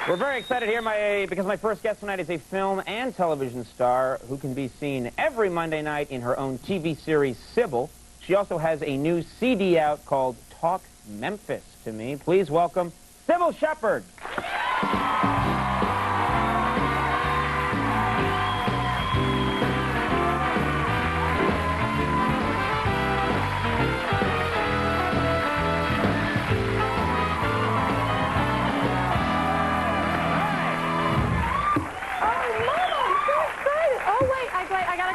We're very excited here because my first guest tonight is a film and television star who can be seen every Monday night in her own TV series, Cybill. She also has a new CD out called Talk Memphis to Me. Please welcome Cybill Shepherd.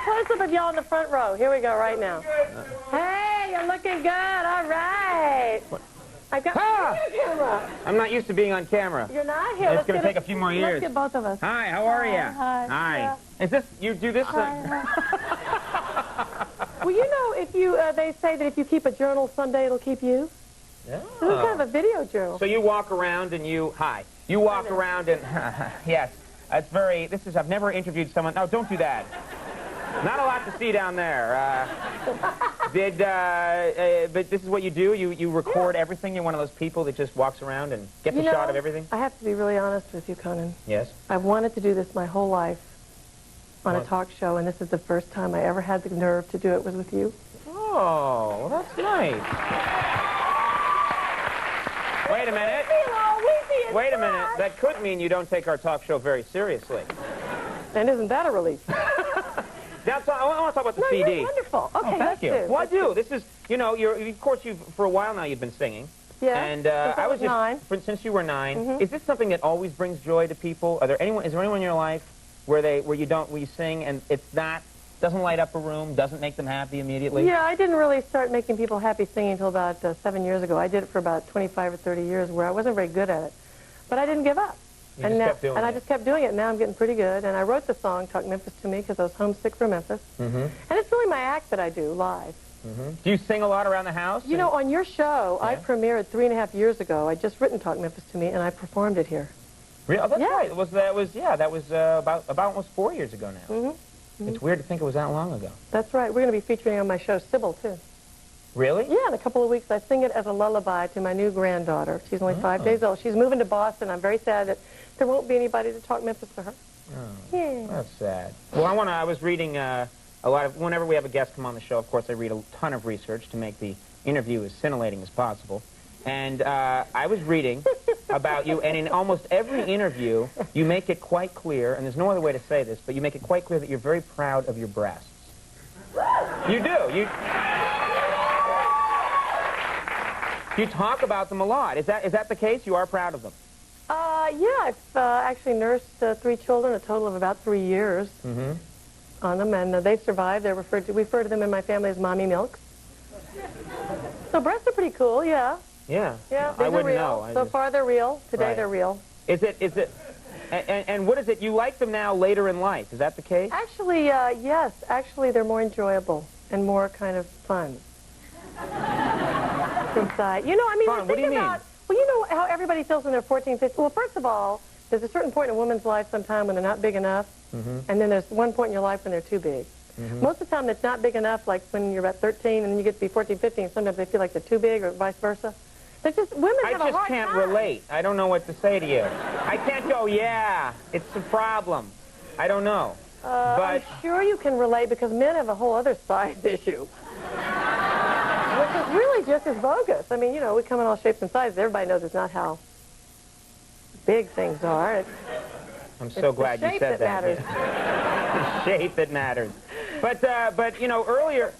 Close-up of y'all in the front row. Here we go right now. Hey, you're looking good. All right. I've got your camera. I'm not used to being on camera. You're not here. It's going to take a few more years. Let's get both of us. Hi, how are you? Hi. Hi. Yeah. Is this, you do this? Hi. Well, you know, if you, they say that if you keep a journal, someday it'll keep you. Yeah. This is kind of a video journal. So you walk around and you walk around and, yes. It's very, I've never interviewed someone, no, don't do that. Not a lot to see down there. But this is what you do? You record everything? You're one of those people that just walks around and gets a shot of everything? I have to be really honest with you, Conan. Yes? I've wanted to do this my whole life on a talk show, and this is the first time I ever had the nerve to do it was with you. Oh, well, that's nice. Wait a minute. Wait a minute. That could mean you don't take our talk show very seriously. And isn't that a relief? Now, I want to talk about the CD. You're wonderful. Okay, oh, thank you. Well, I do. This is, you know, of course, for a while now you've been singing. Yeah. And I was 9. Since you were 9, is this something that always brings joy to people? Is there anyone in your life where you sing and doesn't light up a room, doesn't make them happy immediately? Yeah, I didn't really start making people happy singing until about 7 years ago. I did it for about 25 or 30 years where I wasn't very good at it. But I didn't give up. I just kept doing it. Now I'm getting pretty good. And I wrote the song, Talk Memphis to Me, because I was homesick for Memphis. And it's really my act that I do live. Do you sing a lot around the house? You know, on your show, I premiered 3.5 years ago. I'd just written Talk Memphis to Me, and I performed it here. Really? Oh, that's right. That was about almost 4 years ago now. It's weird to think it was that long ago. That's right. We're going to be featuring on my show, Cybill, too. Really? Yeah, in a couple of weeks I sing it as a lullaby to my new granddaughter. She's only 5 days old. She's moving to Boston. I'm very sad that there won't be anybody to talk Memphis to her. Oh, yeah. That's sad. Well, I was reading a lot of, whenever we have a guest come on the show, of course, I read a ton of research to make the interview as scintillating as possible. And I was reading about you, and in almost every interview, you make it quite clear, and there's no other way to say this, but you make it quite clear that you're very proud of your breasts. You do. You talk about them a lot. Is that the case? You are proud of them? Yeah, I've actually nursed 3 children, a total of about 3 years on them, and they've survived. We refer to them in my family as mommy milks. So breasts are pretty cool, yeah. Yeah. Yeah, I wouldn't know. So far they're real. Today they're real. Is it, and what is it? You like them now later in life. Is that the case? Actually, yes. Actually, they're more enjoyable and more kind of fun. Inside. You know, I mean, fun. What do you mean? Well, you know how everybody feels when they're 14, 15. Well, first of all, there's a certain point in a woman's life sometime when they're not big enough, and then there's one point in your life when they're too big. Most of the time, it's not big enough, like when you're about 13 and then you get to be 14, 15, sometimes they feel like they're too big or vice versa. They're just, women have a hard time. I just can't relate. I don't know what to say to you. I can't go, yeah, it's a problem. I don't know. But I'm sure you can relate because men have a whole other size issue. Which is really just as bogus. I mean, you know, we come in all shapes and sizes. Everybody knows it's not how big things are. I'm so glad you said that. Matters. The shape that matters. But you know, earlier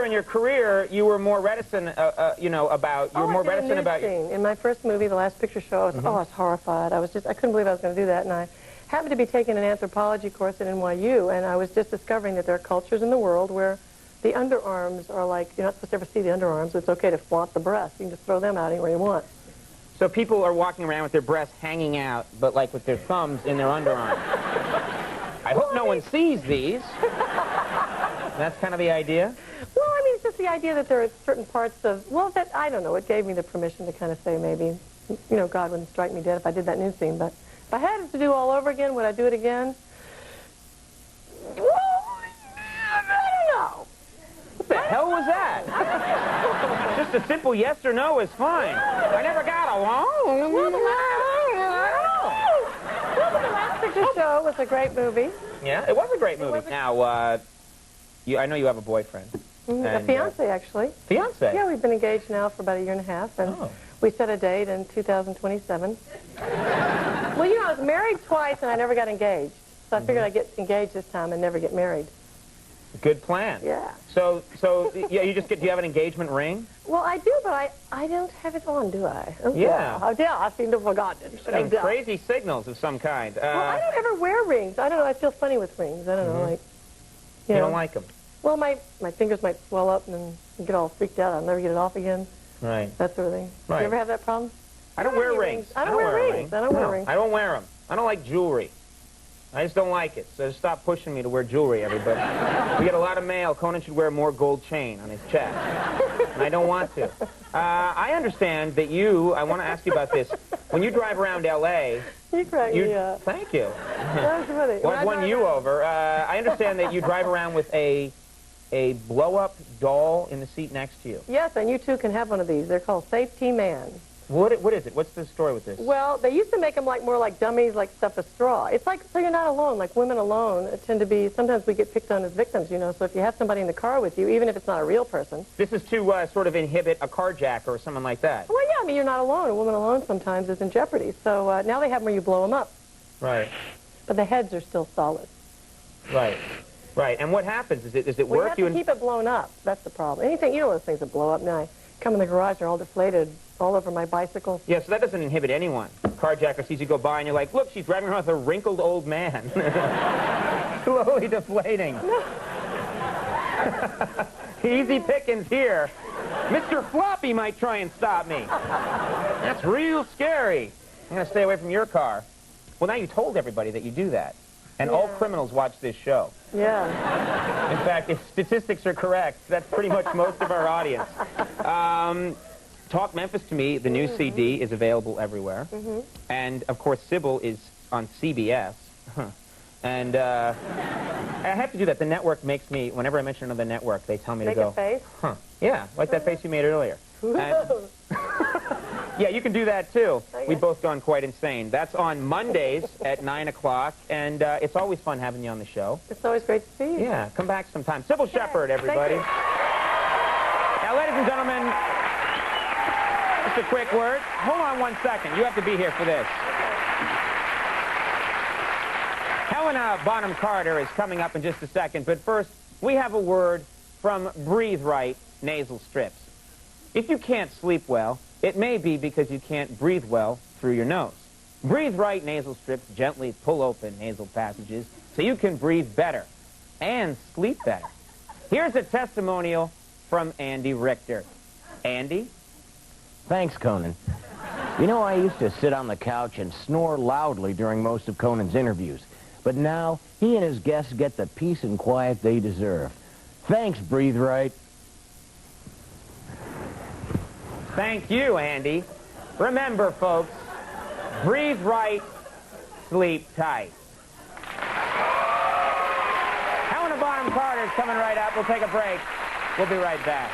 in your career, you were more reticent. You know, In my first movie, The Last Picture Show, I was horrified. I couldn't believe I was going to do that, and I happened to be taking an anthropology course at NYU, and I was just discovering that there are cultures in the world where the underarms are like, you're not supposed to ever see the underarms. It's okay to flaunt the breasts. You can just throw them out anywhere you want. So people are walking around with their breasts hanging out, but like with their thumbs in their underarms. I hope no one sees these. That's kind of the idea? Well, I mean, it's just the idea that there are certain parts of, well, that, I don't know, it gave me the permission to kind of say maybe, you know, God wouldn't strike me dead if I did that nude scene, but if I had it to do all over again, would I do it again? Well, I don't know. What the hell was that? Just a simple yes or no is fine. I never got along. Picture Show was a great movie. Yeah, it was a great movie. Now, I know you have a boyfriend. A fiance, actually. Fiance? Yeah, we've been engaged now for about a year and a half, and we set a date in 2027. Well, you know, I was married twice, and I never got engaged. So I figured I'd get engaged this time and never get married. Good plan. Yeah. So yeah, do you have an engagement ring? Well, I do, but I don't have it on, do I? Oh, yeah. Oh, yeah, I seem to have forgotten it. Some crazy signals of some kind. Well, I don't ever wear rings. I don't know. I feel funny with rings. I don't know, like... You don't like them? Well, my fingers might swell up and then get all freaked out. I'll never get it off again. Right. That sort of thing. Right. You ever have that problem? I don't wear rings. I don't wear rings. I don't wear rings. I don't wear them. I don't like jewelry. I just don't like it. So stop pushing me to wear jewelry, everybody. We get a lot of mail. Conan should wear a more gold chain on his chest. And I don't want to. I understand that I want to ask you about this. When you drive around L.A. You crack me up. Thank you. That was funny. Well, I've won you over. I understand that you drive around with a blow-up doll in the seat next to you. Yes, and you too can have one of these. They're called Safety Man. What is it? What's the story with this? Well, they used to make them more like dummies, like stuff of straw. It's like, so you're not alone. Like women alone tend to be, sometimes we get picked on as victims, you know. So if you have somebody in the car with you, even if it's not a real person. This is to sort of inhibit a carjacker or someone like that. Well, yeah, I mean, you're not alone. A woman alone sometimes is in jeopardy. So now they have them where you blow them up. Right. But the heads are still solid. Right. Right. And what happens? Does it Well, work? You have to keep it blown up. That's the problem. Anything, you know those things that blow up. Now I come in the garage, they're all deflated all over my bicycle. Yeah, so that doesn't inhibit anyone. Carjacker sees you go by and you're like, look, she's driving around with a wrinkled old man. Slowly deflating. No. Easy pickings here. Mr. Floppy might try and stop me. That's real scary. I'm going to stay away from your car. Well, now you told everybody that you do that. And all criminals watch this show. Yeah. In fact, if statistics are correct, that's pretty much most of our audience. Talk Memphis to Me, the new CD, is available everywhere. And, of course, Cybill is on CBS. And I have to do that. The network makes me, whenever I mention another network, they tell me to go. Make a face? Huh. Yeah, like that face you made earlier. Yeah, you can do that, too. Okay. We've both gone quite insane. That's on Mondays at 9 o'clock, and it's always fun having you on the show. It's always great to see you. Yeah, come back sometime. Cybill Shepherd, everybody. Now, ladies and gentlemen, just a quick word. Hold on 1 second. You have to be here for this. Helena Bonham Carter is coming up in just a second, but first, we have a word from Breathe Right Nasal Strips. If you can't sleep well, it may be because you can't breathe well through your nose. Breathe Right Nasal Strips gently pull open nasal passages so you can breathe better and sleep better. Here's a testimonial from Andy Richter. Andy? Thanks, Conan. You know, I used to sit on the couch and snore loudly during most of Conan's interviews. But now, he and his guests get the peace and quiet they deserve. Thanks, Breathe Right. Thank you, Andy. Remember, folks, breathe right, sleep tight. Helena Bonham Carter is coming right up. We'll take a break. We'll be right back.